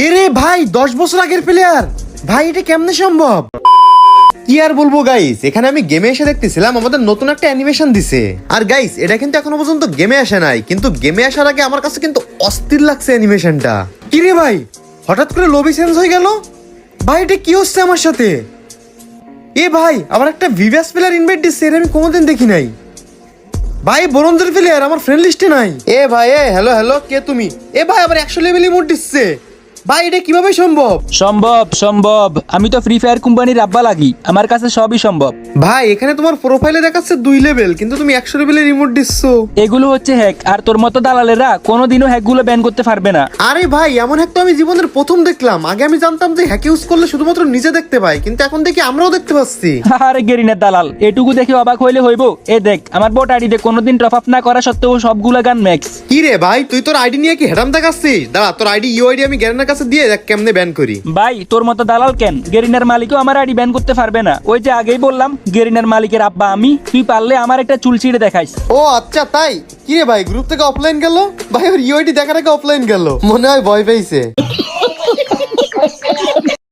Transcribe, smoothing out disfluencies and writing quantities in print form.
এরে ভাই 10 বছর আগের প্লেয়ার, ভাই এটা কেমনে সম্ভব? কি আর বলবো গাইস, এখানে আমি গেমে এসে দেখতেছিলাম আমাদের নতুন একটা অ্যানিমেশন দিছে। আর গাইস এটা কিন্তু এখনো পর্যন্ত গেমে আসে নাই, কিন্তু গেমে আসার আগে আমার কাছে কিন্তু অস্থির লাগছে অ্যানিমেশনটা। কি রে ভাই, হঠাৎ করে লবি চেঞ্জ হয়ে গেল? ভাই এটা কি হচ্ছে আমার সাথে? এ ভাই আমার একটা ভিভাস প্লেয়ার ইনভাইট দিচ্ছে, এর আমি কোনোদিন দেখি নাই। ভাই ব্রোঞ্জের প্লেয়ার আমার ফ্রেন্ড লিস্টে নাই। এ ভাই হ্যালো হ্যালো, কে তুমি? এ ভাই আবার 100 লেভেল ইমোট দিচ্ছে। ভাই এটা কিভাবে সম্ভব? সম্ভব আমি তো ফ্রি ফায়ার কোম্পানির আব্বা লাগি, আমার কাছে সবই সম্ভব। ভাই এখানে তোমার প্রোফাইলে দেখাচ্ছে 2 লেভেল, কিন্তু তুমি 100 লেভেলের রিমোট দিচ্ছো। এগুলো হচ্ছে হ্যাক, আর তোর মতো দালালেরা কোনোদিনও হ্যাকগুলো ব্যান করতে পারবে না। আরে ভাই এমন হ্যাক তো আমি জীবনের প্রথম দেখলাম। আগে আমি জানতাম যে হ্যাক ইউজ করলে শুধুমাত্র নিজে দেখতে পাই, কিন্তু এখন দেখি আমরাও দেখতে পাচ্ছি। আরে গেরিনের দালাল, এটুকু দেখে অবাক হইলে হইব? এ দেখ আমার বোট আইডিতে কোনোদিন টপ আপ না করা সত্ত্বেও সবগুলা গান ম্যাক্স। কি রে ভাই, তুই তোর আইডি নিয়ে কি হেডাম দেখাচ্ছিস? দাঁড়া, তোর আইডি ইউআইডি আমি গ্যারেনের কাছে দিয়ে দেখ কেমনে ব্যান করি। ভাই তোর মতো দালাল কেন? গেরিনার মালিকও আমার আইডি ব্যান করতে পারবে না। ওই যে আগেই বললাম, গেরিনার মালিকের আব্বা আমি। তুই পারলে আমার একটা চুল ছিঁড়ে দেখাইস। ও আচ্ছা তাই? কি রে ভাই, গ্রুপ থেকে অফলাইন গেল? ভাই ওর ইউআইডি দেখার আগে অফলাইন গেল, মনে হয় ভয় পেয়েছে।